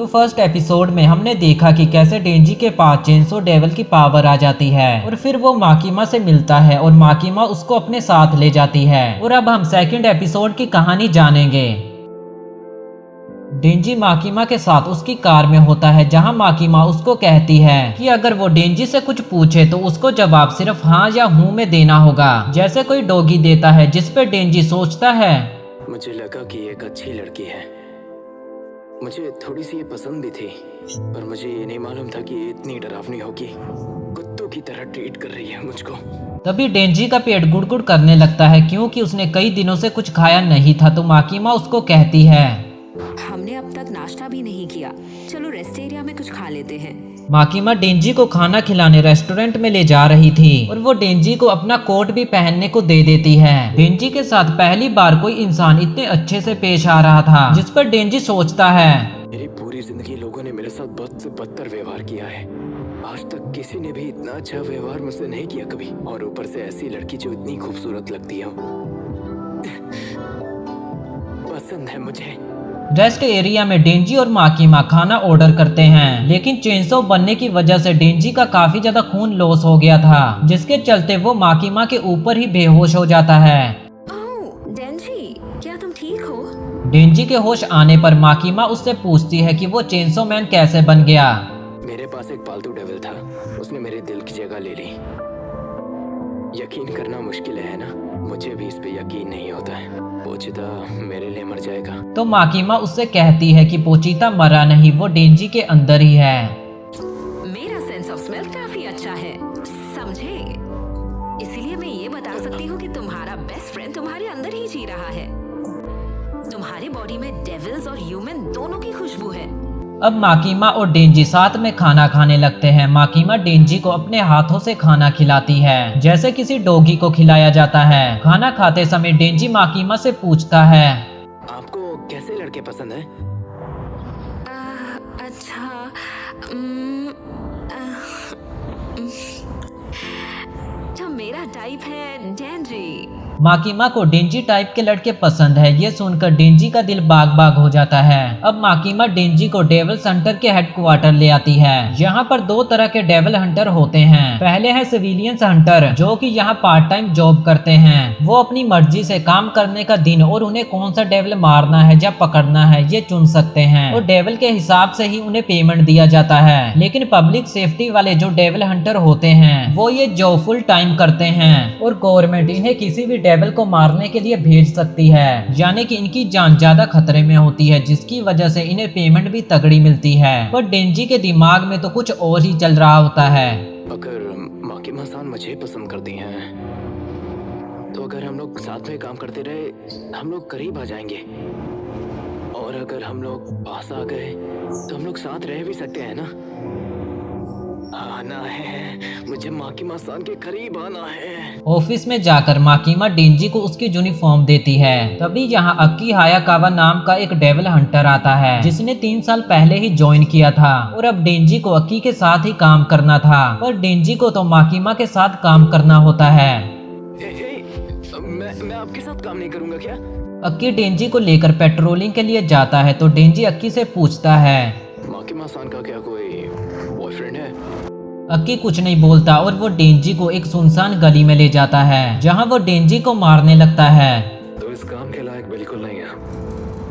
तो first episode में हमने देखा कि कैसे डेंजी के पास चेंसो डेविल की पावर आ जाती है और फिर वो माकीमा से मिलता है और माकीमा उसको अपने साथ ले जाती है। और अब हम सेकंड एपिसोड की कहानी जानेंगे। डेंजी माकीमा के साथ उसकी कार में होता है, जहां माकीमा उसको कहती है कि अगर वो डेंजी से कुछ पूछे तो उसको जवाब सिर्फ हाँ या हूँ में देना होगा, जैसे कोई डॉगी देता है। जिस पे डेंजी सोचता है, मुझे लगा कि एक अच्छी लड़की है, मुझे थोड़ी सी ये पसंद भी थी, पर मुझे ये नहीं मालूम था कि ये इतनी डरावनी होगी, कुत्तों की तरह ट्रीट कर रही है मुझको। तभी डेंजी का पेट गुड़गुड़ करने लगता है क्योंकि उसने कई दिनों से कुछ खाया नहीं था। तो माकीमा उसको कहती है, हमने अब तक नाश्ता भी नहीं किया, चलो रेस्ट एरिया में कुछ खा लेते हैं। माकीमा डेंजी को खाना खिलाने रेस्टोरेंट में ले जा रही थी और वो डेंजी को अपना कोट भी पहनने को दे देती है। डेंजी के साथ पहली बार कोई इंसान इतने अच्छे से पेश आ रहा था, जिस पर डेंजी सोचता है, मेरी पूरी जिंदगी लोगों ने मेरे साथ बद से बदतर व्यवहार किया है, आज तक किसी ने भी इतना अच्छा व्यवहार मुझसे नहीं किया कभी, और ऊपर से ऐसी लड़की जो इतनी खूबसूरत लगती है पसंद है मुझे। रेस्ट एरिया में डेंजी और माकीमा खाना ऑर्डर करते हैं, लेकिन चेंसो बनने की वजह से डेंजी का काफी ज्यादा खून लॉस हो गया था, जिसके चलते वो माकीमा के ऊपर ही बेहोश हो जाता है। ओह डेंजी, क्या तुम ठीक हो? डेंजी के होश आने पर माकीमा उससे पूछती है कि वो चेंसो मैन कैसे बन गया। मेरे पास एक पालतू डेविल था, उसने मेरे दिल की जगह ले ली। यकीन करना मुश्किल है ना, मुझे भी इस पे यकीन नहीं होता है। पोचीता मेरे लिए मर जाएगा। तो माकीमा उससे कहती है कि पोचीता मरा नहीं, वो डेंजी के अंदर ही है। मेरा सेंस ऑफ स्मेल काफी अच्छा है, समझे? इसीलिए मैं ये बता सकती हूँ कि तुम्हारा बेस्ट फ्रेंड तुम्हारे अंदर ही जी रहा है। तुम्हारी बॉडी में डेविल्स और ह्यूमन दोनों की खुशबू है। अब माकीमा और डेंजी साथ में खाना खाने लगते हैं। माकीमा डेंजी को अपने हाथों से खाना खिलाती है, जैसे किसी डॉगी को खिलाया जाता है। खाना खाते समय डेंजी माकीमा से पूछता है, आपको कैसे लड़के पसंद है? अच्छा, जो मेरा टाइप है डेंजी। माकीमा को डेंजी टाइप के लड़के पसंद है। ये सुनकर डेंजी का दिल बाग बाग हो जाता है। अब माकीमा डेंजी को डेविल हंटर के हेडक्वार्टर ले आती है। यहाँ पर दो तरह के डेविल हंटर होते हैं। पहले है सिविलियंस हंटर, जो कि यहाँ पार्ट टाइम जॉब करते हैं। वो अपनी मर्जी से काम करने का दिन और उन्हें कौन सा डेविल मारना है या पकड़ना है ये चुन सकते हैं, और डेविल के हिसाब से ही उन्हें पेमेंट दिया जाता है। लेकिन पब्लिक सेफ्टी वाले जो डेविल हंटर होते हैं वो ये जॉब फुल टाइम करते हैं, और गवर्नमेंट इन्हें किसी भी डेविल को मारने के लिए भेज सकती है, यानी कि इनकी जान ज्यादा खतरे में होती है, जिसकी वजह से इन्हें पेमेंट भी तगड़ी मिलती है। पर डेंजी के दिमाग में तो कुछ और ही चल रहा होता है। अगर माकीमा सान मुझे पसंद करती हैं, तो अगर हम लोग साथ में काम करते रहे हम लोग करीब आ जाएंगे, और अगर हम लोग पास आ गए तो हम लोग साथ रह भी सकते हैं ना। आना है मुझे, माकीमा सान के करीब आना है। ऑफिस में जाकर माकीमा डेंजी को उसकी यूनिफॉर्म देती है। तभी यहाँ अक्की हायाकावा नाम का एक डेविल हंटर आता है, जिसने 3 साल पहले ही ज्वाइन किया था, और अब डेंजी को अक्की के साथ ही काम करना था, पर डेंजी को तो माकीमा के साथ काम करना होता है। मैं आपके साथ काम नहीं करूंगा क्या? अक्की डेंजी को लेकर पेट्रोलिंग के लिए जाता है, तो डेंजी अक्की से पूछता है, माकीमा सान का क्या कोई बॉयफ्रेंड है? अक्की कुछ नहीं बोलता और वो डेंजी को एक सुनसान गली में ले जाता है, जहां वो डेंजी को मारने लगता है। तो इस काम के लायक बिल्कुल नहीं है।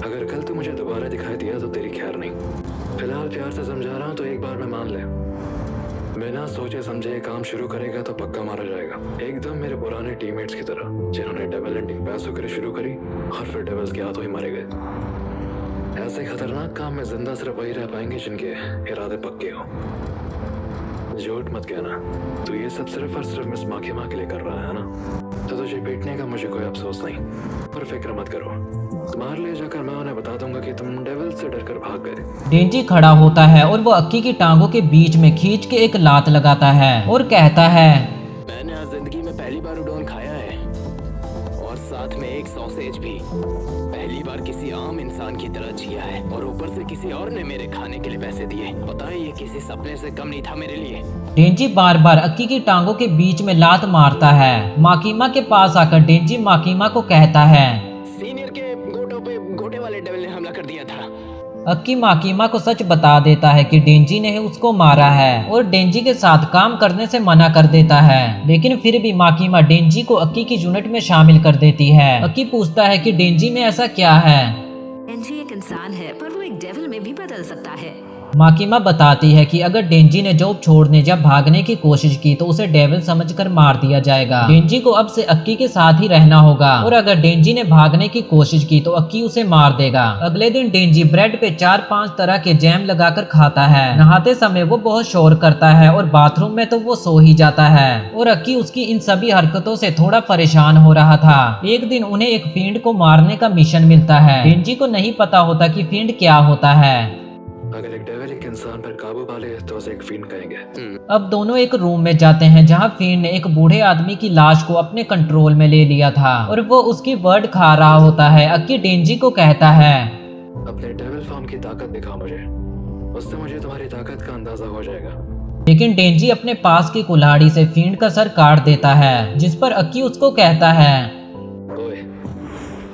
अगर कल तू मुझे दोबारा दिखाई दिया तो तेरी खैर नहीं। फिलहाल प्यार से समझा रहा हूँ तो एक बार में मान ले। बिना सोचे समझे ये काम शुरू करेगा तो पक्का मारा जाएगा, एकदम मेरे पुराने टीममेट्स की तरह, जिन्होंने डबल एंडिंग पैसों के लिए शुरू करी और फिर डबल्स के हाथों ही मारे गए। ऐसे खतरनाक काम में जिंदा सिर्फ वही रह पाएंगे जिनके इरादे पक्के हो। झूठ मत कहना, तू ये सब सिर्फ और सिर्फ मिस माकीमा के लिए कर रहा है ना? तो तुझे पीटने का मुझे कोई अफसोस नहीं, पर फिक्र मत करो, तुम्हारे ले जाकर मैं उन्हें बता दूंगा कि तुम डेविल से डरकर भाग गए। डेंजी खड़ा होता है और वो अक्की की टांगों के बीच में खींच के एक लात लगाता है और कहता है, मैंने आज जिंदगी में पहली बार उडोन खाया है, और साथ में एक सॉसेज भी। पहली बार किसी आम इंसान की तरह जिया है, और ऊपर से किसी और ने मेरे खाने के लिए पैसे दिए। पता है ये किसी सपने से कम नहीं था मेरे लिए। डेंजी बार बार अक्की की टांगों के बीच में लात मारता है। माकीमा के पास आकर डेंजी माकीमा को कहता है, सीनियर के गोटों पे गोटे वाले डेविल ने हमला कर दिया था। अक्की माकीमा को सच बता देता है कि डेंजी ने ही उसको मारा है और डेंजी के साथ काम करने से मना कर देता है, लेकिन फिर भी माकीमा डेंजी को अक्की की यूनिट में शामिल कर देती है। अक्की पूछता है कि डेंजी में ऐसा क्या है। डेंजी एक इंसान है पर वो एक डेविल में भी बदल सकता है। माकीमा बताती है कि अगर डेंजी ने जॉब छोड़ने या भागने की कोशिश की तो उसे डेविल समझकर मार दिया जाएगा। डेंजी को अब से अक्की के साथ ही रहना होगा और अगर डेंजी ने भागने की कोशिश की तो अक्की उसे मार देगा। अगले दिन डेंजी ब्रेड पे 4-5 तरह के जैम लगाकर खाता है। नहाते समय वो बहुत शोर करता है और बाथरूम में तो वो सो ही जाता है और अक्की उसकी इन सभी हरकतों से थोड़ा परेशान हो रहा था। एक दिन उन्हें एक फींड को मारने का मिशन मिलता है। डेंजी को नहीं पता होता कि फींड क्या होता है। अगर एक डेविल एक इंसान पर काबू पा ले तो उसे एक फील्ड कहेंगे। अब दोनों एक रूम में जाते हैं जहां फींड ने एक बूढ़े आदमी की लाश को अपने कंट्रोल में ले लिया था और वो उसकी वर्ड खा रहा होता है। अक्की डेंजी को कहता है, अपने डेविल फॉर्म की ताकत दिखाओ मुझे, उससे मुझे तुम्हारी ताकत का अंदाजा हो जाएगा। लेकिन डेंजी अपने पास की कुल्हाड़ी से फींड का सर काट देता है, जिस पर अक्की उसको कहता है, ओए,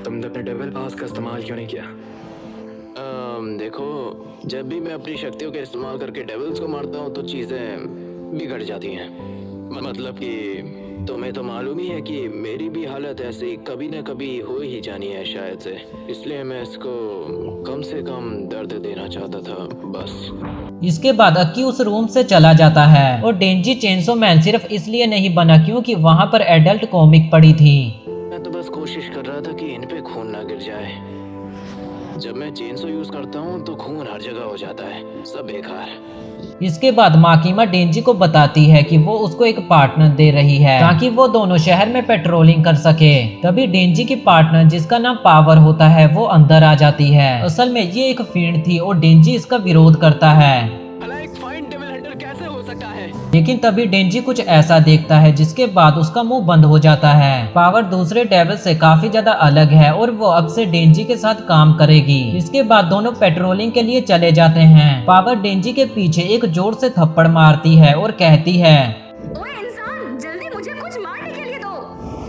तुमने अपने डेविल पास का इस्तेमाल क्यों नहीं किया? देखो, जब भी मैं अपनी शक्तियों का इस्तेमाल करके डेविल्स को मारता हूँ तो चीजें बिगड़ जाती हैं। मतलब कि तुम्हें तो मालूम ही है कि मेरी भी हालत ऐसी कभी न कभी हो ही जानी है शायद से, इसलिए मैं इसको कम से कम दर्द देना चाहता था बस। इसके बाद अक्की उस रूम से चला जाता है और डेंजी चेंसो मैन सिर्फ इसलिए नहीं बना क्योंकि वहाँ पर एडल्ट कॉमिक पड़ी थी। मैं तो बस कोशिश कर रहा था कि इन पे खून ना गिर जाए। जब मैं चेनसो यूज करता हूँ तो खून हर जगह हो जाता है, सब बेकार। इसके बाद माकीमा डेंजी को बताती है कि वो उसको एक पार्टनर दे रही है ताकि वो दोनों शहर में पेट्रोलिंग कर सके। तभी डेंजी की पार्टनर जिसका नाम पावर होता है वो अंदर आ जाती है। असल में ये एक फींड थी और डेंजी इसका विरोध करता है। भला एक फाइन डेविल हंटर कैसे हो सकता है? लेकिन तभी डेंजी कुछ ऐसा देखता है जिसके बाद उसका मुंह बंद हो जाता है। पावर दूसरे डेविल से काफी ज्यादा अलग है और वो अब से डेंजी के साथ काम करेगी। इसके बाद दोनों पेट्रोलिंग के लिए चले जाते हैं। पावर डेंजी के पीछे एक जोर से थप्पड़ मारती है और कहती है, ओए इंसान, जल्दी मुझे कुछ मारने के लिए दो,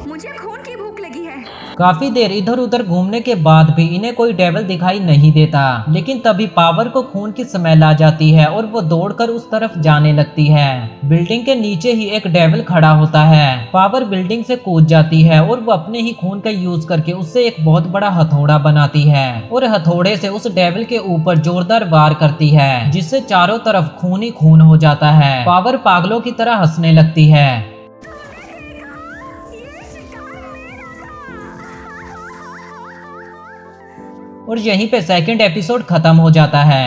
मुझे खून की भूख लगी है। काफी देर इधर उधर घूमने के बाद भी इन्हें कोई डेविल दिखाई नहीं देता, लेकिन तभी पावर को खून की स्मेल आ जाती है और वो दौड़कर उस तरफ जाने लगती है। बिल्डिंग के नीचे ही एक डेविल खड़ा होता है। पावर बिल्डिंग से कूद जाती है और वो अपने ही खून का यूज करके उससे एक बहुत बड़ा हथौड़ा बनाती है और हथौड़े से उस डेविल के ऊपर जोरदार वार करती है, जिससे चारों तरफ खून ही खून हो जाता है। पावर पागलों की तरह हंसने लगती है। और यहीं पे सेकंड एपिसोड खत्म हो जाता है।